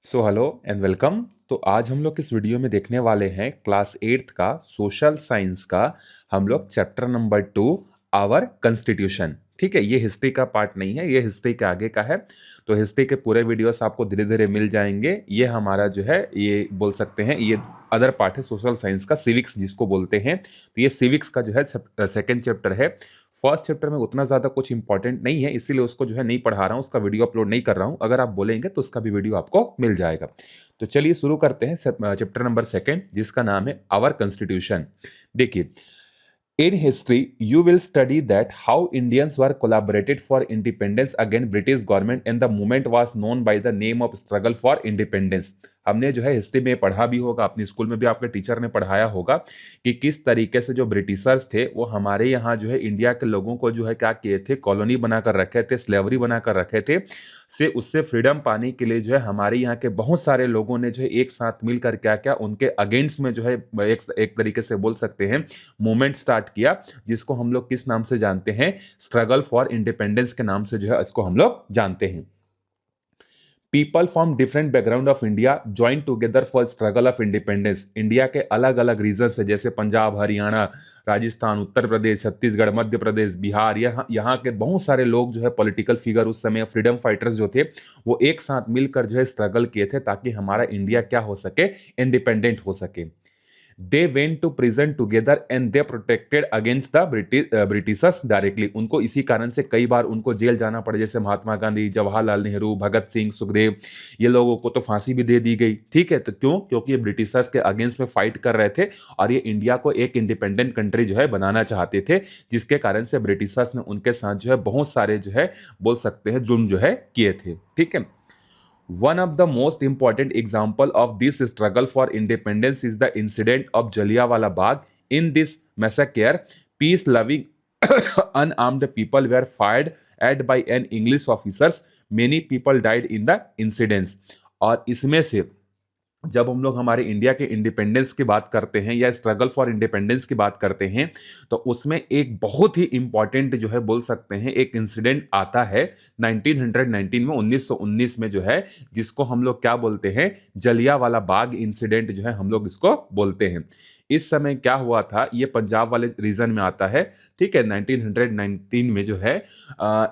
So hello and welcome. तो आज हम लोग इस वीडियो में देखने वाले हैं क्लास 8th का सोशल साइंस का हम लोग चैप्टर नंबर 2 आवर कॉन्स्टिट्यूशन। ठीक है, ये हिस्ट्री का पार्ट नहीं है, ये हिस्ट्री के आगे का है। तो हिस्ट्री के पूरे वीडियोस आपको धीरे धीरे मिल जाएंगे। ये हमारा जो है ये बोल सकते हैं ये अदर पार्ट है सोशल साइंस का, सिविक्स जिसको बोलते हैं। तो ये सिविक्स का जो है सेकेंड चैप्टर है। फर्स्ट चैप्टर में उतना ज़्यादा कुछ इंपॉर्टेंट नहीं है, इसीलिए उसको जो है नहीं पढ़ा रहा हूँ, उसका वीडियो अपलोड नहीं कर रहा हूँ। अगर आप बोलेंगे तो उसका भी वीडियो आपको मिल जाएगा। तो चलिए शुरू करते हैं चैप्टर नंबर सेकेंड, जिसका नाम है आवर कॉन्स्टिट्यूशन। देखिए, in history you will study that how Indians were collaborated for independence against British government and the movement was known by the name of struggle for independence। हमने जो है history में पढ़ा भी होगा, अपने स्कूल में भी आपके टीचर ने पढ़ाया होगा कि किस तरीके से जो ब्रिटिशर्स थे वो हमारे यहाँ जो है इंडिया के लोगों को जो है क्या किए थे, कॉलोनी बनाकर रखे थे, स्लेवरी बनाकर रखे थे। से उससे फ्रीडम पाने के लिए जो है हमारे यहाँ के बहुत सारे लोगों ने जो है एक साथ मिलकर क्या क्या उनके अगेंस्ट में जो है एक तरीके से बोल सकते हैं मूवमेंट स्टार्ट किया, जिसको हम लोग किस नाम से जानते हैं, स्ट्रगल फॉर इंडिपेंडेंस के नाम से जो है इसको हम लोग जानते हैं। People from different background of India join together for struggle of independence. India के अलग अलग रीजन से, जैसे पंजाब, हरियाणा, राजस्थान, उत्तर प्रदेश, छत्तीसगढ़, मध्य प्रदेश, बिहार, यहाँ के बहुत सारे लोग जो है पॉलिटिकल फिगर उस समय फ्रीडम फाइटर्स जो थे वो एक साथ मिलकर जो है स्ट्रगल किए थे ताकि हमारा इंडिया क्या हो सके, इंडिपेंडेंट हो सके। They went to prison together and they protected against the Britishers directly. उनको इसी कारण से कई बार उनको जेल जाना पड़ा, जैसे महात्मा गांधी, जवाहरलाल नेहरू, भगत सिंह, सुखदेव, ये लोगों को तो फांसी भी दे दी गई। ठीक है, तो क्यों? क्योंकि ये ब्रिटिशर्स के अगेंस्ट में फाइट कर रहे थे और ये इंडिया को एक इंडिपेंडेंट कंट्री जो है बनाना चाहते थे, जिसके कारण से ब्रिटिशर्स ने उनके साथ जो है बहुत सारे जो है बोल सकते हैं जुल्म जो है किए थे। ठीक है, one of the most important example of this struggle for independence is the incident of Jallianwala Bagh. In this massacre, peace-loving unarmed people were fired at by an English officers. Many people died in the incidents. और इसमें से जब हम लोग हमारे India के independence की बात करते हैं या स्ट्रगल फॉर इंडिपेंडेंस की बात करते हैं, तो उसमें एक बहुत ही इंपॉर्टेंट जो है बोल सकते हैं एक इंसिडेंट आता है 1919 में, 1919 में जो है, जिसको हम लोग क्या बोलते हैं, जलियांवाला बाग इंसिडेंट जो है हम लोग इसको बोलते हैं। इस समय क्या हुआ था, ये पंजाब वाले रीजन में आता है। ठीक है, 1919 में जो है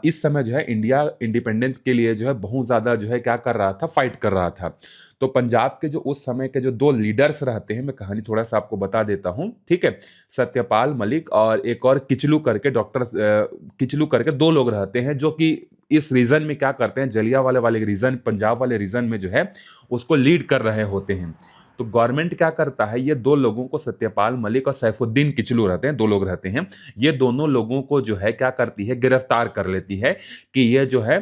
इस समय जो है इंडिया इंडिपेंडेंस के लिए जो है बहुत ज़्यादा जो है क्या कर रहा था, फाइट कर रहा था। तो पंजाब के जो उस समय के जो दो लीडर्स रहते हैं, मैं कहानी थोड़ा सा आपको बता देता हूँ। ठीक है, सत्यपाल मलिक और एक और किचलू करके डॉक्टर किचलू करके दो लोग रहते हैं, जो कि इस रीजन में क्या करते हैं, जलियांवाला वाले रीजन, पंजाब वाले रीजन में जो है उसको लीड कर रहे होते हैं। तो गवर्नमेंट क्या करता है, ये दो लोगों को, सत्यपाल मलिक और सैफुद्दीन किचलू रहते हैं, दो लोग रहते हैं, ये दोनों लोगों को जो है क्या करती है, गिरफ्तार कर लेती है कि ये जो है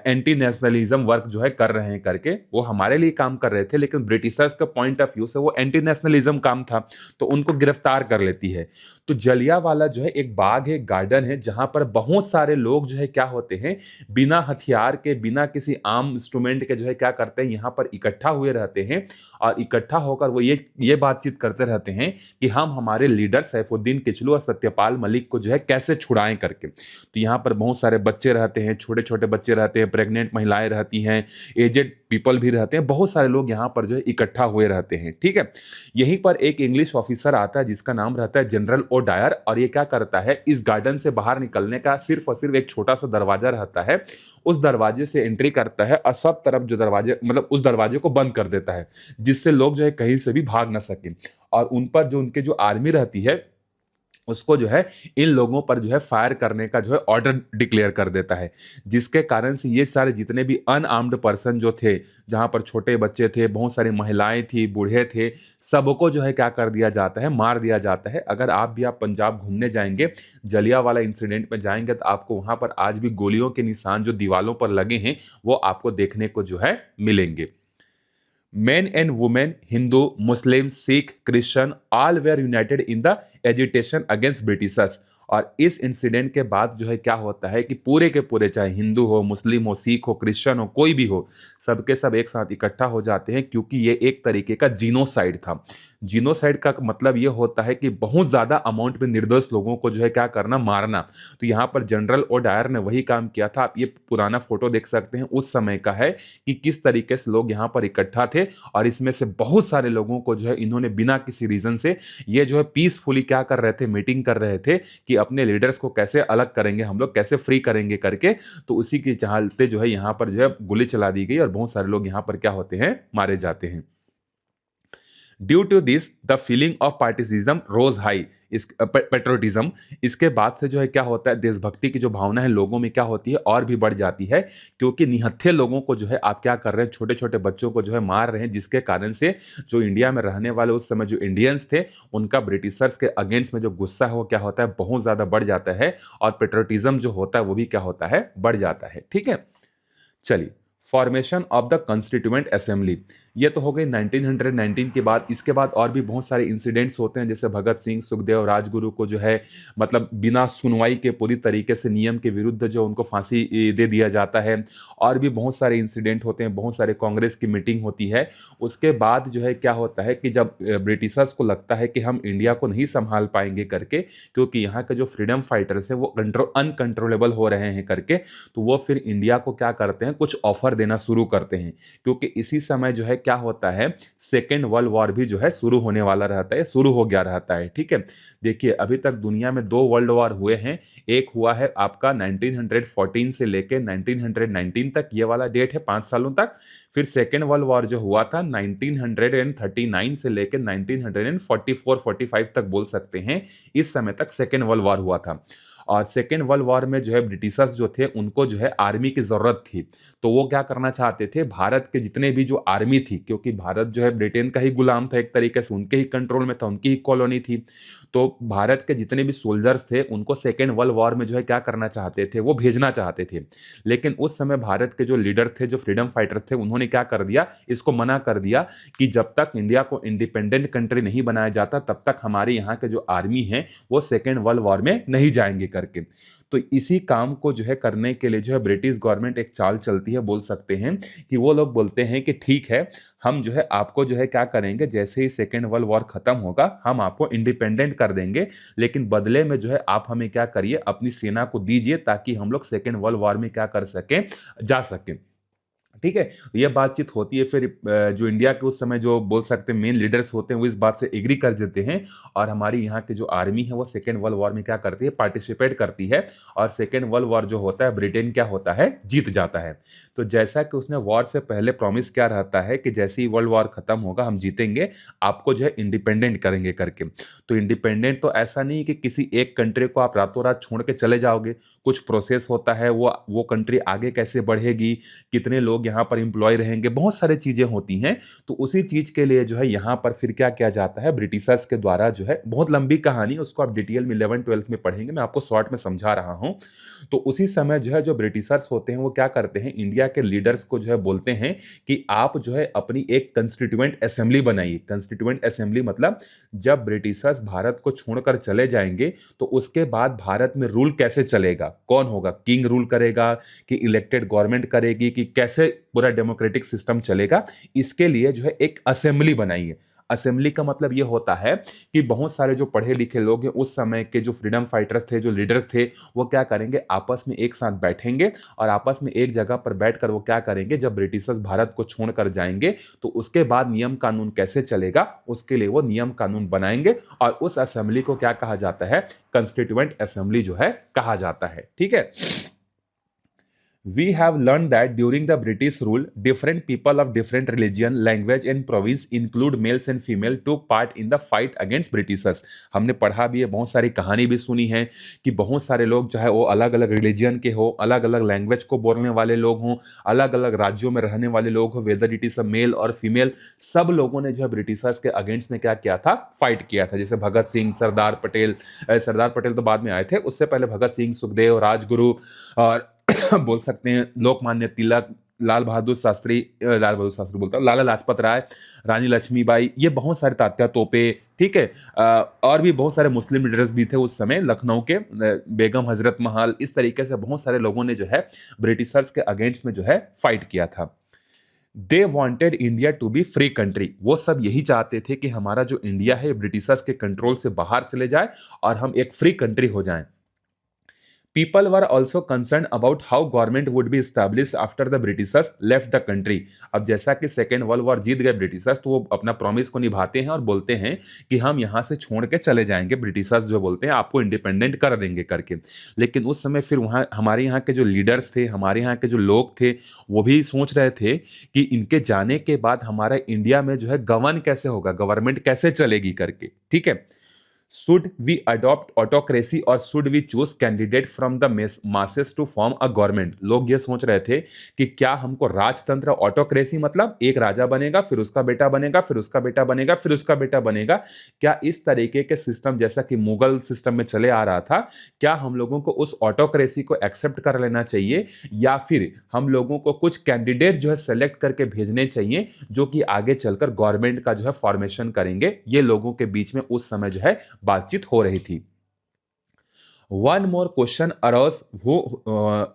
एंटी नेशनलिज्म वर्क जो है कर रहे हैं करके। वो हमारे लिए काम कर रहे थे, लेकिन ब्रिटिशर्स के पॉइंट ऑफ व्यू से वो एंटी नेशनलिज्म काम था, तो उनको गिरफ्तार कर लेती है। तो जलियांवाला जो है एक बाग है, गार्डन है, जहां पर बहुत सारे लोग जो है क्या होते हैं, बिना हथियार के, बिना किसी आर्म इंस्ट्रूमेंट के जो है क्या करते हैं, यहाँ पर इकट्ठा हुए रहते हैं और इकट्ठा होकर वो ये बातचीत करते रहते हैं कि हम हमारे लीडर सैफुद्दीन किचलू और सत्यपाल मलिक को जो है कैसे छुड़ाएं करके। तो यहाँ पर बहुत सारे बच्चे रहते हैं, छोटे छोटे बच्चे रहते हैं, प्रेग्नेंट महिलाएं रहती हैं, एजेड पीपल भी रहते हैं, बहुत सारे लोग यहाँ पर जो है इकट्ठा हुए रहते हैं। ठीक है, यहीं पर एक इंग्लिश ऑफिसर आता है जिसका नाम रहता है जनरल ओ डायर, और ये क्या करता है, इस गार्डन से बाहर निकलने का सिर्फ और सिर्फ एक छोटा सा दरवाजा रहता है, उस दरवाजे से एंट्री करता है और सब तरफ जो दरवाजे, मतलब उस दरवाजे को बंद कर देता है, जिससे लोग जो है कहीं से भी भाग ना सके। और उन पर जो उनके जो आर्मी रहती है उसको जो है इन लोगों पर जो है फायर करने का जो है ऑर्डर डिक्लेयर कर देता है, जिसके कारण से ये सारे जितने भी अनआर्म्ड पर्सन जो थे, जहां पर छोटे बच्चे थे, बहुत सारी महिलाएं थी, बूढ़े थे, सबको जो है क्या कर दिया जाता है, मार दिया जाता है। अगर आप पंजाब घूमने जाएंगे, जलियांवाला इंसिडेंट में जाएंगे, तो आपको वहां पर आज भी गोलियों के निशान जो दीवालों पर लगे हैं वो आपको देखने को जो है मिलेंगे। Men and women, Hindu, Muslim, Sikh, Christian, all were united in the agitation against Britishers। और इस इंसिडेंट के बाद जो है क्या होता है कि पूरे के पूरे, चाहे हिंदू हो, मुस्लिम हो, सिख हो, क्रिश्चियन हो, कोई भी हो, सबके सब एक साथ इकट्ठा हो जाते हैं, क्योंकि ये एक तरीके का जीनोसाइड था। जीनोसाइड का मतलब ये होता है कि बहुत ज्यादा अमाउंट में निर्दोष लोगों को जो है क्या करना, मारना। तो यहाँ पर जनरल ओडायर ने वही काम किया था। आप ये पुराना फोटो देख सकते हैं, उस समय का है कि किस तरीके से लोग यहाँ पर इकट्ठा थे, और इसमें से बहुत सारे लोगों को जो है इन्होंने बिना किसी रीजन से ये जो है पीसफुली क्या कर रहे थे, मीटिंग कर रहे थे कि अपने लीडर्स को कैसे अलग करेंगे हम लोग, कैसे फ्री करेंगे करके। तो उसी के चलते जो है यहाँ पर जो है गोली चला दी गई और बहुत सारे लोग यहाँ पर क्या होते हैं, मारे जाते हैं। Due to this the feeling of partisanism rose high, इस पेट्रोटिज्म, इसके बाद से जो है क्या होता है, देशभक्ति की जो भावना है लोगों में क्या होती है, और भी बढ़ जाती है, क्योंकि निहत्थे लोगों को जो है आप क्या कर रहे हैं, छोटे छोटे बच्चों को जो है मार रहे हैं, जिसके कारण से जो इंडिया में रहने वाले उस समय जो इंडियंस थे, उनका ब्रिटिशर्स के अगेंस्ट में जो गुस्सा है वो क्या होता है, बहुत ज्यादा बढ़ जाता है, और पेट्रोटिज्म जो होता है वो भी क्या होता है, बढ़ जाता है। ठीक है, चलिए, formation of the constituent assembly, ये तो हो गई 1919 के बाद। इसके बाद और भी बहुत सारे इंसिडेंट्स होते हैं, जैसे भगत सिंह, सुखदेव, राजगुरु को जो है मतलब बिना सुनवाई के पूरी तरीके से नियम के विरुद्ध जो उनको फांसी दे दिया जाता है। और भी बहुत सारे इंसिडेंट होते हैं, बहुत सारे कांग्रेस की मीटिंग होती है। उसके बाद जो है क्या होता है कि जब ब्रिटिशर्स को लगता है कि हम इंडिया को नहीं संभाल पाएंगे करके, क्योंकि यहाँ के जो फ्रीडम फाइटर्स हैं वो अनकंट्रोलेबल हो रहे हैं करके, तो वो फिर इंडिया को क्या करते हैं, कुछ ऑफर देना शुरू करते हैं। क्योंकि इसी समय जो है क्या होता है, सेकेंड वर्ल्ड वॉर भी जो है शुरू होने वाला रहता है, शुरू हो गया रहता है। ठीक है, देखिए अभी तक दुनिया में 2 वर्ल्ड वॉर हुए हैं। एक हुआ है आपका 1914 से लेके 1919 तक, ये वाला डेट है 5 सालों तक। फिर सेकेंड वर्ल्ड वॉर जो हुआ था 1939 से लेके 1944-45 तक बोल सकते हैं, इस समय तक सेकेंड वर्ल्ड वॉर हुआ था। और सेकेंड वर्ल्ड वॉर में जो है ब्रिटिशर्स जो थे उनको जो है आर्मी की जरूरत थी, तो वो क्या करना चाहते थे, भारत के जितने भी जो आर्मी थी, क्योंकि भारत जो है ब्रिटेन का ही गुलाम था, एक तरीके से उनके ही कंट्रोल में था, उनकी ही कॉलोनी थी। तो भारत के जितने भी सोल्जर्स थे उनको सेकेंड वर्ल्ड वॉर में जो है क्या करना चाहते थे, वो भेजना चाहते थे। लेकिन उस समय भारत के जो लीडर थे, जो फ्रीडम फाइटर थे, उन्होंने क्या कर दिया, इसको मना कर दिया कि जब तक इंडिया को इंडिपेंडेंट कंट्री नहीं बनाया जाता तब तक हमारे यहाँ के जो आर्मी है वो सेकेंड वर्ल्ड वॉर में नहीं जाएंगे करके। तो इसी काम को जो है करने के लिए जो है ब्रिटिश गवर्नमेंट एक चाल चलती है, बोल सकते हैं कि वो लोग बोलते हैं कि ठीक है, हम जो है आपको जो है क्या करेंगे, जैसे ही सेकेंड वर्ल्ड वॉर खत्म होगा हम आपको इंडिपेंडेंट कर देंगे, लेकिन बदले में जो है आप हमें क्या करिए, अपनी सेना को दीजिए, ताकि हम लोग सेकेंड वर्ल्ड वॉर में क्या कर सकें, जा सकें। ठीक है, ये बातचीत होती है। फिर जो इंडिया के उस समय जो बोल सकते हैं मेन लीडर्स होते हैं वो इस बात से एग्री कर देते हैं, और हमारी यहाँ की जो आर्मी है वो सेकेंड वर्ल्ड वॉर में क्या करती है, पार्टिसिपेट करती है, और सेकेंड वर्ल्ड वॉर जो होता है ब्रिटेन क्या होता है, जीत जाता है। तो जैसा कि उसने वॉर से पहले प्रॉमिस क्या रहता है कि जैसे ही वर्ल्ड वॉर खत्म होगा हम जीतेंगे, आपको जो है इंडिपेंडेंट करेंगे करके। तो इंडिपेंडेंट तो ऐसा नहीं कि किसी एक कंट्री को आप रातों रात छोड़ के चले जाओगे, कुछ प्रोसेस होता है, वो कंट्री आगे कैसे बढ़ेगी, कितने लोग यहाँ पर एम्प्लॉय रहेंगे, बहुत सारी चीजें होती हैं। तो उसी चीज के लिए जो है यहाँ पर फिर क्या किया जाता है, ब्रिटिशर्स के द्वारा जो है, बहुत लंबी कहानी, उसको आप डिटेल में 11-12 में पढ़ेंगे, मैं आपको शॉर्ट में समझा रहा हूं। तो उसी समय जो है जो ब्रिटिशर्स होते हैं वो क्या करते हैं, इंडिया के लीडर्स को जो है बोलते हैं कि आप जो है अपनी एक कंस्टिट्यूएंट असेंबली बनाइए। कंस्टिट्यूएंट असेंबली मतलब जब ब्रिटिशर्स भारत को छोड़कर चले जाएंगे तो उसके बाद भारत में रूल कैसे चलेगा, कौन होगा, किंग रूल करेगा कि इलेक्टेड गवर्नमेंट करेगी, कि कैसे पूरा डेमोक्रेटिक सिस्टम चलेगा, इसके लिए जो है एक असेंबली बनाइए। असेंबली का मतलब यह होता है कि बहुत सारे जो पढ़े लिखे लोग हैं, उस समय के जो फ्रीडम फाइटर्स थे, जो लीडर्स थे, वो क्या करेंगे, आपस में एक साथ बैठेंगे, और आपस में एक जगह पर बैठकर वो क्या करेंगे, जब ब्रिटिशर्स भारत को छोड़कर जाएंगे तो उसके बाद नियम कानून कैसे चलेगा, उसके लिए वो नियम कानून बनाएंगे, और उस असेंबली को क्या कहा जाता है, कंस्टिट्यूएंट असेंबली जो है कहा जाता है। ठीक है, we have learned that during the British rule, different people of different religion, language and province include males and female took part in the fight against Britishers। हमने पढ़ा भी है, बहुत सारी कहानी भी सुनी है कि बहुत सारे लोग जो है वो अलग अलग रिलीजियन के हो, अलग अलग लैंग्वेज को बोलने वाले लोग हों, अलग अलग राज्यों में रहने वाले लोग हो, whether it is a male और फीमेल, सब लोगों ने जो है ब्रिटिशर्स के अगेंस्ट में क्या किया था, फाइट किया था। जैसे भगत सिंह, सरदार पटेल तो बाद में आए थे, उससे पहले भगत सिंह, सुखदेव, राजगुरु, और बोल सकते हैं लोकमान्य तिलक, लाल बहादुर शास्त्री बोलता हूँ, लाला लाजपत राय, रानी लक्ष्मीबाई, ये बहुत सारे तात्या तोपे, ठीक है। और भी बहुत सारे मुस्लिम लीडर्स भी थे उस समय, लखनऊ के बेगम हजरत महल, इस तरीके से बहुत सारे लोगों ने जो है ब्रिटिशर्स के अगेंस्ट में जो है फाइट किया था। They wanted India to be free country, वो सब यही चाहते थे कि हमारा जो इंडिया है ब्रिटिशर्स के कंट्रोल से बाहर चले जाए और हम एक फ्री कंट्री हो जाएं। People were also concerned about how government would be established after the Britishers left the country। अब जैसा कि सेकेंड वर्ल्ड वॉर जीत गए ब्रिटिशर्स, तो वो अपना प्रॉमिस को निभाते हैं और बोलते हैं कि हम यहाँ से छोड़ के चले जाएंगे, ब्रिटिशर्स जो बोलते हैं आपको इंडिपेंडेंट कर देंगे करके। लेकिन उस समय फिर वहाँ हमारे यहाँ के जो लीडर्स थे, हमारे यहाँ के जो लोग थे, वो भी सोच रहे थे कि इनके जाने के बाद हमारा इंडिया में जो है गवर्न कैसे होगा, गवर्नमेंट कैसे चलेगी करके, ठीक है। शुड वी अडॉप्ट ऑटोक्रेसी और should we choose candidate from the masses to form a government. लोग ये सोच रहे थे कि क्या हमको राजतंत्र, ऑटोक्रेसी मतलब एक राजा बनेगा, फिर उसका बेटा बनेगा, फिर उसका बेटा बनेगा, फिर उसका बेटा बनेगा, क्या इस तरीके के सिस्टम जैसा कि मुगल सिस्टम में चले आ रहा था, क्या हम लोगों को उस ऑटोक्रेसी को एक्सेप्ट कर लेना चाहिए, या फिर हम लोगों को कुछ कैंडिडेट जो है सेलेक्ट करके भेजने चाहिए जो कि आगे चलकर गवर्नमेंट का जो है फॉर्मेशन करेंगे। ये लोगों के बीच में उस समय जो है बातचीत हो रही थी। One more question arose,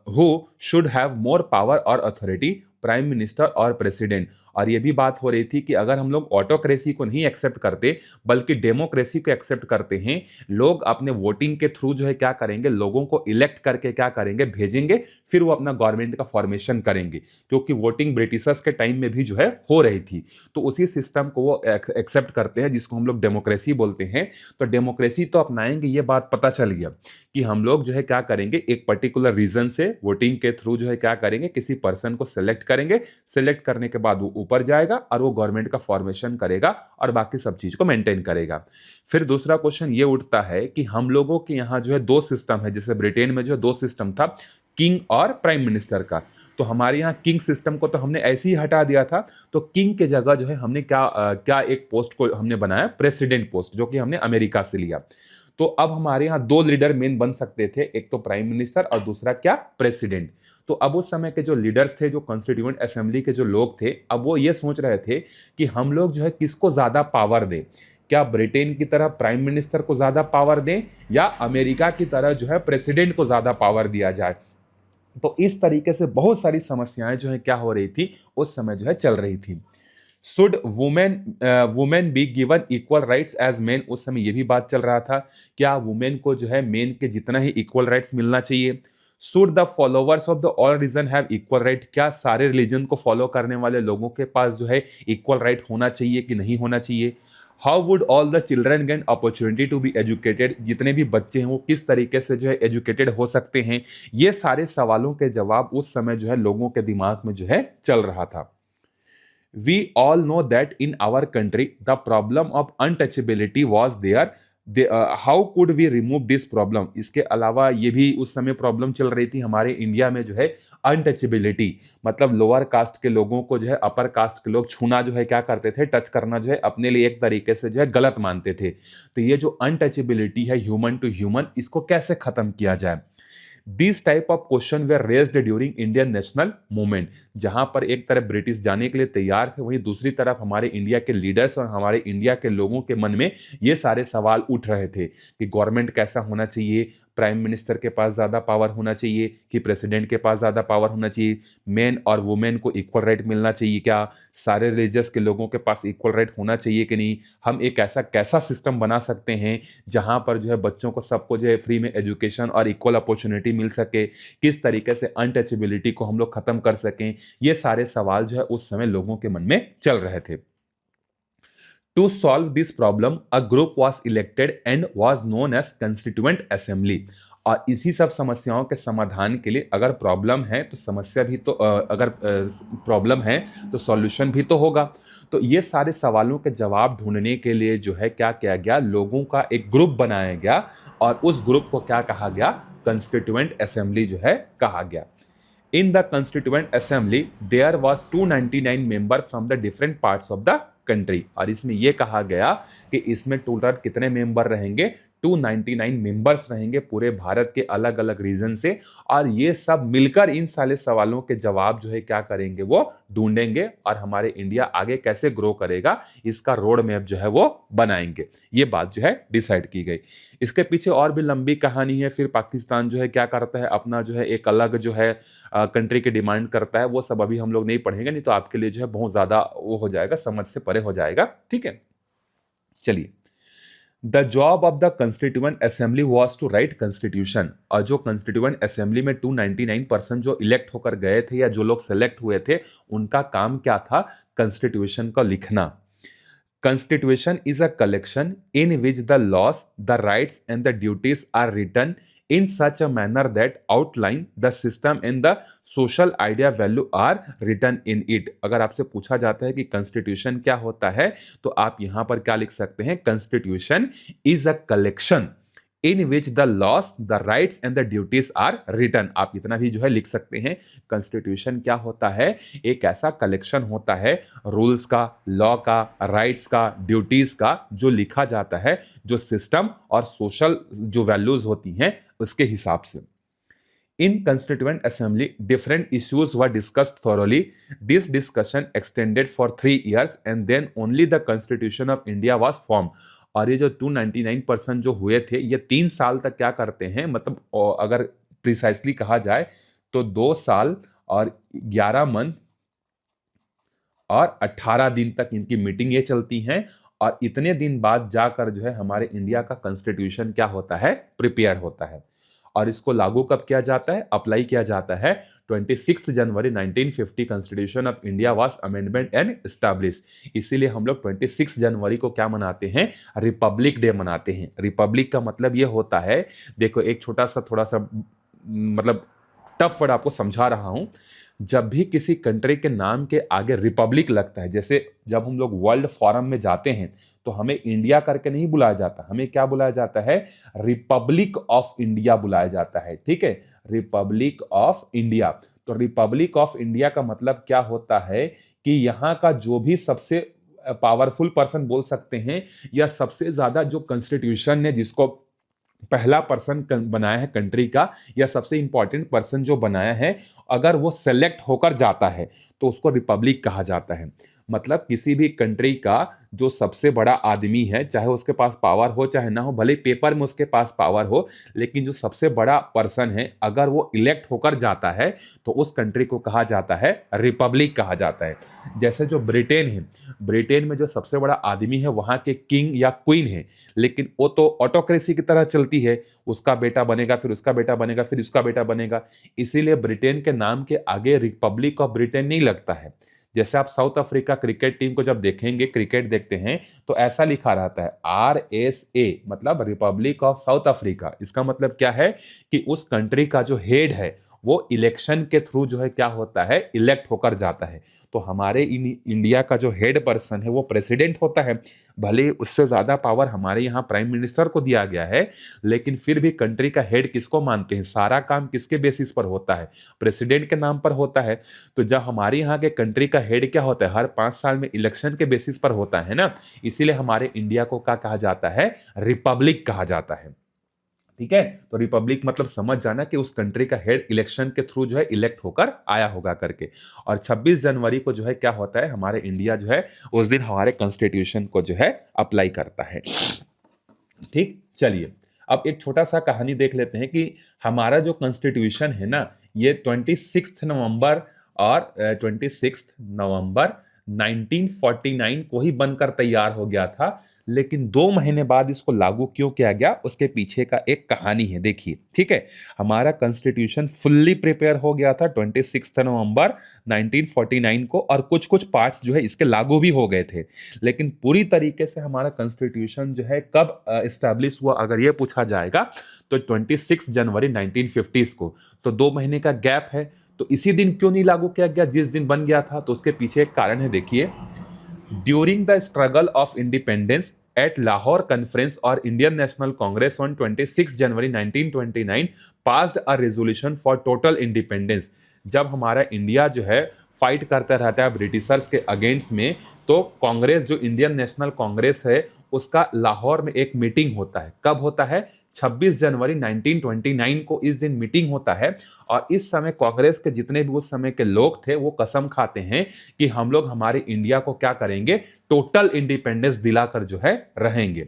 who should have more power और अथॉरिटी, प्राइम मिनिस्टर और प्रेसिडेंट। और यह भी बात हो रही थी कि अगर हम लोग ऑटोक्रेसी को नहीं एक्सेप्ट करते बल्कि डेमोक्रेसी को एक्सेप्ट करते हैं, लोग अपने वोटिंग के थ्रू जो है क्या करेंगे, लोगों को इलेक्ट करके क्या करेंगे, भेजेंगे, फिर वो अपना गवर्नमेंट का फॉर्मेशन करेंगे, क्योंकि वोटिंग ब्रिटिशर्स के टाइम में भी जो है हो रही थी। तो उसी सिस्टम को वो एक्सेप्ट करते हैं जिसको हम लोग डेमोक्रेसी बोलते हैं। तो डेमोक्रेसी तो अपनाएंगे, ये बात पता चल गया कि हम लोग जो है क्या करेंगे, एक पर्टिकुलर रीजन से वोटिंग के थ्रू जो है क्या करेंगे, किसी पर्सन को सेलेक्ट करेंगे, सेलेक्ट करने के बाद वो ऊपर जाएगा और वो गवर्नमेंट का फॉर्मेशन करेगा और बाकी सब चीज को मेंटेन करेगा। फिर दूसरा क्वेश्चन ये उठता है कि हम लोगों के यहाँ जो है दो सिस्टम है, जैसे ब्रिटेन में जो है दो सिस्टम था, किंग और प्राइम मिनिस्टर का। तो हमारे यहाँ किंग सिस्टम को तो हमने ऐसे ही हटा दिया था, तो किंग के जगह जो है हमने क्या एक पोस्ट को हमने बनाया, प्रेसिडेंट पोस्ट, जो कि हमने अमेरिका से लिया। तो अब हमारे यहाँ दो लीडर मेन बन सकते थे, एक तो प्राइम मिनिस्टर और दूसरा क्या, प्रेसिडेंट। तो अब उस समय के जो लीडर्स थे, जो कॉन्स्टिट्यूएंट असेंबली के जो लोग थे, अब वो ये सोच रहे थे कि हम लोग जो है किसको ज्यादा पावर दें, क्या ब्रिटेन की तरह प्राइम मिनिस्टर को ज्यादा पावर दें या अमेरिका की तरह जो है प्रेसिडेंट को ज्यादा पावर दिया जाए। तो इस तरीके से बहुत सारी समस्याएं जो है क्या हो रही थी, उस समय जो है चल रही थी। Should women be given equal rights as men, उस समय ये भी बात चल रहा था, क्या वुमेन को जो है मेन के जितना ही इक्वल राइट्स मिलना चाहिए। Should the followers of the all religion have equal right, क्या सारे रिलीजन को फॉलो करने वाले लोगों के पास जो है इक्वल राइट होना चाहिए कि नहीं होना चाहिए। How would all the children gain opportunity to be educated, जितने भी बच्चे हैं वो किस तरीके से जो है एजुकेटेड हो सकते हैं। ये सारे सवालों के जवाब उस समय जो है लोगों के दिमाग में जो है चल रहा था। We all know that in our country the problem of untouchability was there. How could we remove this problem? इसके अलावा ये भी उस समय प्रॉब्लम चल रही थी हमारे इंडिया में जो है अनटचेबिलिटी, मतलब लोअर कास्ट के लोगों को जो है अपर कास्ट के लोग छूना जो है क्या करते थे, टच करना जो है अपने लिए एक तरीके से जो है गलत मानते थे। तो ये जो अनटचेबिलिटी है ह्यूमन टू ह्यूमन, इसको कैसे खत्म किया जाए। This type of question way raised during Indian national movement, जहां पर एक तरफ ब्रिटिश जाने के लिए तैयार थे, वहीं दूसरी तरफ हमारे इंडिया के लीडर्स और हमारे इंडिया के लोगों के मन में ये सारे सवाल उठ रहे थे कि गवर्नमेंट कैसा होना चाहिए, प्राइम मिनिस्टर के पास ज़्यादा पावर होना चाहिए कि प्रेसिडेंट के पास ज़्यादा पावर होना चाहिए, मेन और वुमेन को इक्वल राइट मिलना चाहिए क्या, सारे रिलीजियस के लोगों के पास इक्वल राइट होना चाहिए कि नहीं, हम एक ऐसा कैसा सिस्टम बना सकते हैं जहां पर जो है बच्चों को सबको जो है फ्री में एजुकेशन और इक्वल अपॉर्चुनिटी मिल सके, किस तरीके से अनटचेबिलिटी को हम लोग खत्म कर सकें। ये सारे सवाल जो है उस समय लोगों के मन में चल रहे थे। To solve this problem, a group was elected and was known as Constituent Assembly। और इसी सब समस्याओं के समाधान के लिए अगर प्रॉब्लम है तो समस्या भी तो अगर प्रॉब्लम है तो सॉल्यूशन भी तो होगा। तो ये सारे सवालों के जवाब ढूंढने के लिए जो है क्या किया गया, लोगों का एक ग्रुप बनाया गया और उस ग्रुप को क्या कहा गया, कंस्टिट्यूएंट असेंबली जो है कहा गया। In the Constituent Assembly, there was 299 member from the different parts of the country. और इसमें यह कहा गया कि इसमें टोटल कितने मेंबर रहेंगे, 299 मेंबर्स रहेंगे पूरे भारत के अलग अलग रीजन से, और ये सब मिलकर इन सारे सवालों के जवाब जो है क्या करेंगे, वो ढूंढेंगे और हमारे इंडिया आगे कैसे ग्रो करेगा इसका रोड मैप जो है वो बनाएंगे। ये बात जो है डिसाइड की गई। इसके पीछे और भी लंबी कहानी है। फिर पाकिस्तान जो है क्या करता है, अपना जो है एक अलग जो है कंट्री की डिमांड करता है। वो सब अभी हम लोग नहीं पढ़ेंगे, नहीं तो आपके लिए जो है बहुत ज्यादा वो हो जाएगा, समझ से परे हो जाएगा। ठीक है, चलिए। The job of the constituent assembly was to write constitution. और जो कंस्टिट्यूएंट असेंबली में 299% जो इलेक्ट होकर गए थे या जो लोग सेलेक्ट हुए थे, उनका काम क्या था, कंस्टिट्यूशन को लिखना। Constitution is a collection in which the laws, the rights, and the duties are written in such a manner that outline the system and the social idea value are written in it। अगर आपसे पूछा जाता है कि constitution क्या होता है, तो आप यहां पर क्या लिख सकते हैं, constitution is a collection in which the laws, the rights and the duties are written. आप इतना भी जो है लिख सकते हैं। कंस्टिट्यूशन क्या होता है, एक ऐसा कलेक्शन होता है रूल्स का, लॉ का, राइट्स का, ड्यूटीज का, जो लिखा जाता है जो सिस्टम और सोशल जो वैल्यूज होती हैं उसके हिसाब से। In Constituent Assembly, different issues were discussed thoroughly. This discussion extended for 3 years and then only the Constitution of India was formed। और ये जो 299% जो हुए थे, ये 3 साल तक क्या करते हैं, मतलब अगर प्रिसाइसली कहा जाए तो 2 साल और 11 मंथ और 18 दिन तक इनकी मीटिंग ये चलती हैं। और इतने दिन बाद जाकर जो है हमारे इंडिया का कॉन्स्टिट्यूशन क्या होता है, प्रिपेयर होता है। और इसको लागू कब किया जाता है, अप्लाई किया जाता है 26 जनवरी 1950 constitution of India was amendment and establish. इसीलिए हम लोग 26 जनवरी को क्या मनाते हैं, रिपब्लिक डे मनाते हैं। रिपब्लिक का मतलब ये होता है, देखो एक छोटा सा थोड़ा सा मतलब टफ वर्ड आपको समझा रहा हूं। जब भी किसी कंट्री के नाम के आगे रिपब्लिक लगता है, जैसे जब हम लोग वर्ल्ड फोरम में जाते हैं तो हमें इंडिया करके नहीं बुलाया जाता, हमें क्या बुलाया जाता है, रिपब्लिक ऑफ इंडिया बुलाया जाता है। ठीक है, रिपब्लिक ऑफ इंडिया। तो रिपब्लिक ऑफ इंडिया का मतलब क्या होता है कि यहाँ का जो भी सबसे पावरफुल पर्सन बोल सकते हैं, या सबसे ज्यादा जो कॉन्स्टिट्यूशन ने जिसको पहला पर्सन बनाया है कंट्री का, या सबसे इंपॉर्टेंट पर्सन जो बनाया है, अगर वो सेलेक्ट होकर जाता है तो उसको रिपब्लिक कहा जाता है। मतलब किसी भी कंट्री का जो सबसे बड़ा आदमी है, चाहे उसके पास पावर हो चाहे ना हो, भले पेपर में उसके पास पावर हो, लेकिन जो सबसे बड़ा पर्सन है अगर वो इलेक्ट होकर जाता है तो उस कंट्री को कहा जाता है रिपब्लिक कहा जाता है। जैसे जो ब्रिटेन है, ब्रिटेन में जो सबसे बड़ा आदमी है वहाँ के किंग या क्वीन है, लेकिन वो तो ऑटोक्रेसी की तरह चलती है, उसका बेटा बनेगा, फिर उसका बेटा बनेगा, फिर उसका बेटा बनेगा। इसीलिए ब्रिटेन के नाम के आगे रिपब्लिक ऑफ ब्रिटेन नहीं लगता है। जैसे आप साउथ अफ्रीका क्रिकेट टीम को जब देखेंगे, क्रिकेट देखते हैं, तो ऐसा लिखा रहता है RSA, मतलब रिपब्लिक ऑफ साउथ अफ्रीका। इसका मतलब क्या है कि उस कंट्री का जो हेड है वो इलेक्शन के थ्रू जो है क्या होता है, इलेक्ट होकर जाता है। तो हमारे इंडिया का जो हेड पर्सन है वो प्रेसिडेंट होता है। भले उससे ज्यादा पावर हमारे यहाँ प्राइम मिनिस्टर को दिया गया है, लेकिन फिर भी कंट्री का हेड किसको मानते हैं, सारा काम किसके बेसिस पर होता है, प्रेसिडेंट के नाम पर होता है। तो जब हमारे यहाँ के कंट्री का हेड क्या होता है, हर 5 साल में इलेक्शन के बेसिस पर होता है ना, इसीलिए हमारे इंडिया को क्या कहा जाता है, रिपब्लिक कहा जाता है। ठीक है, तो रिपब्लिक मतलब समझ जाना कि उस कंट्री का हेड इलेक्शन के थ्रू जो है इलेक्ट होकर आया होगा करके। और 26 जनवरी को जो है क्या होता है, हमारे इंडिया जो है उस दिन हमारे कॉन्स्टिट्यूशन को जो है अप्लाई करता है। ठीक, चलिए अब एक छोटा सा कहानी देख लेते हैं कि हमारा जो कॉन्स्टिट्यूशन है ना, ये 26 नवंबर और 26 नवंबर 1949 को ही बनकर तैयार हो गया था, लेकिन 2 महीने बाद इसको लागू क्यों किया गया, उसके पीछे का एक कहानी है, देखिए। ठीक है, हमारा कॉन्स्टिट्यूशन फुल्ली प्रिपेयर हो गया था 26 नवंबर 1949 को, और कुछ कुछ पार्ट्स जो है इसके लागू भी हो गए थे, लेकिन पूरी तरीके से हमारा कॉन्स्टिट्यूशन जो है कब एस्टैब्लिश हुआ, अगर ये पूछा जाएगा तो 26 जनवरी 1950 को। तो 2 महीने का गैप है, तो इसी दिन क्यों नहीं लागू किया गया जिस दिन बन गया था, तो उसके पीछे एक कारण है, देखिए। During the struggle of independence at Lahore conference और Indian National Congress on 26 January 1929 passed a resolution for total independence. जब हमारा इंडिया जो है फाइट करता रहता है ब्रिटिशर्स के अगेंस्ट में, तो कांग्रेस जो इंडियन नेशनल कांग्रेस है उसका लाहौर में एक मीटिंग होता है। कब होता है? 26 जनवरी 1929 को इस दिन मीटिंग होता है और इस समय कांग्रेस के जितने भी उस समय के लोग थे वो कसम खाते हैं कि हम लोग हमारे इंडिया को क्या करेंगे, टोटल इंडिपेंडेंस दिलाकर जो है रहेंगे।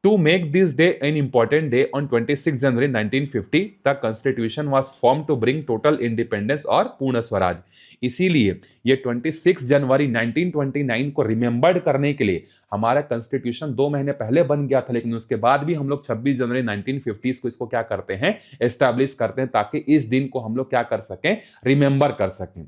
To make this day an important day, on 26 January 1950, the Constitution was formed to bring total independence और पूर्ण स्वराज। इसीलिए ये 26 जनवरी 1929 को रिमेंबर्ड करने के लिए हमारा कॉन्स्टिट्यूशन 2 महीने पहले बन गया था, लेकिन उसके बाद भी हम लोग 26 जनवरी 1950 को इसको क्या करते हैं, एस्टैब्लिश करते हैं, ताकि इस दिन को हम लोग क्या कर सकें, रिमेंबर कर सकें।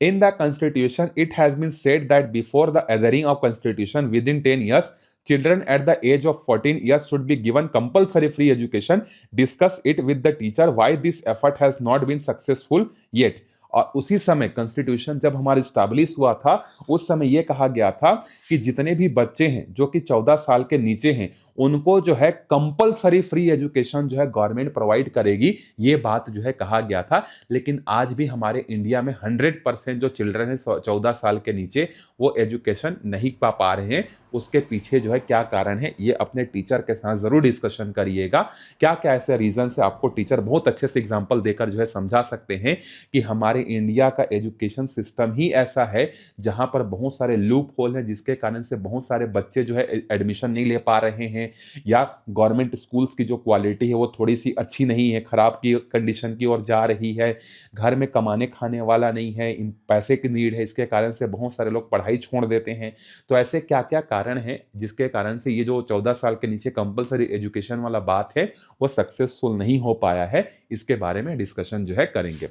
In the Constitution, it has been said that before the adhering of Constitution within 10 years, children at the age of 14 years should be given compulsory free education. Discuss it with the teacher why this effort has not been successful yet. और उसी समय constitution जब हमारा establish हुआ था, उस समय यह कहा गया था कि जितने भी बच्चे हैं जो कि 14 साल के नीचे हैं, उनको जो है कंपलसरी फ्री एजुकेशन जो है गवर्नमेंट प्रोवाइड करेगी, ये बात जो है कहा गया था। लेकिन आज भी हमारे इंडिया में 100% जो चिल्ड्रन है 14 साल के नीचे, वो एजुकेशन नहीं पा रहे हैं। उसके पीछे जो है क्या कारण है, ये अपने टीचर के साथ जरूर डिस्कशन करिएगा। क्या क्या ऐसे रीजन है, आपको टीचर बहुत अच्छे से एग्जांपल देकर जो है समझा सकते हैं कि हमारे इंडिया का एजुकेशन सिस्टम ही ऐसा है जहां पर बहुत सारे लूप होल हैं, जिसके कारण से बहुत सारे बच्चे जो है एडमिशन नहीं ले पा रहे हैं, या गवर्नमेंट स्कूल्स की जो क्वालिटी है वो थोड़ी सी अच्छी नहीं है, खराब की कंडीशन की ओर जा रही है, घर में कमाने खाने वाला नहीं है, पैसे की नीड है, इसके कारण से बहुत सारे लोग पढ़ाई छोड़ देते हैं। तो ऐसे क्या क्या कारण है जिसके कारण से ये जो 14 साल के नीचे कंपलसरी एजुकेशन वाला बात है वो सक्सेसफुल नहीं हो पाया है, इसके बारे में डिस्कशन जो है करेंगे।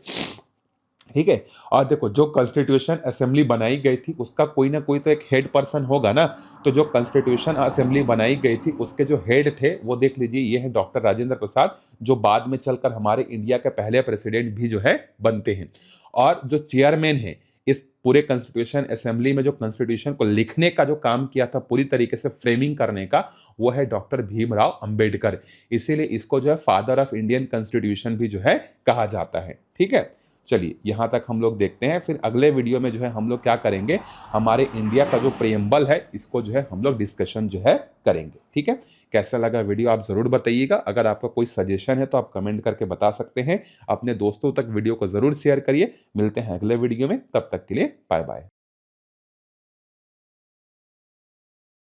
ठीक है। और देखो, जो कॉन्स्टिट्यूशन असेंबली बनाई गई थी उसका कोई ना कोई तो एक हेड पर्सन होगा ना। तो जो कॉन्स्टिट्यूशन असेंबली बनाई गई थी उसके जो हेड थे वो देख लीजिए, ये है डॉक्टर राजेंद्र प्रसाद, जो बाद में चलकर हमारे इंडिया के पहले प्रेसिडेंट भी जो है बनते हैं। और जो चेयरमैन है इस पूरे कॉन्स्टिट्यूशन असेंबली में, जो कॉन्स्टिट्यूशन को लिखने का जो काम किया था, पूरी तरीके से फ्रेमिंग करने का, वो है डॉक्टर भीमराव अंबेडकर। इसीलिए इसको जो है फादर ऑफ इंडियन कॉन्स्टिट्यूशन भी जो है कहा जाता है। ठीक है, चलिए यहां तक हम लोग देखते हैं। फिर अगले वीडियो में जो है हम लोग क्या करेंगे, हमारे इंडिया का जो प्रेम्बल है इसको जो है हम लोग डिस्कशन जो है करेंगे। ठीक है, कैसा लगा वीडियो आप जरूर बताइएगा। अगर आपका कोई सजेशन है तो आप कमेंट करके बता सकते हैं। अपने दोस्तों तक वीडियो को जरूर शेयर करिए। मिलते हैं अगले वीडियो में, तब तक के लिए बाय बाय।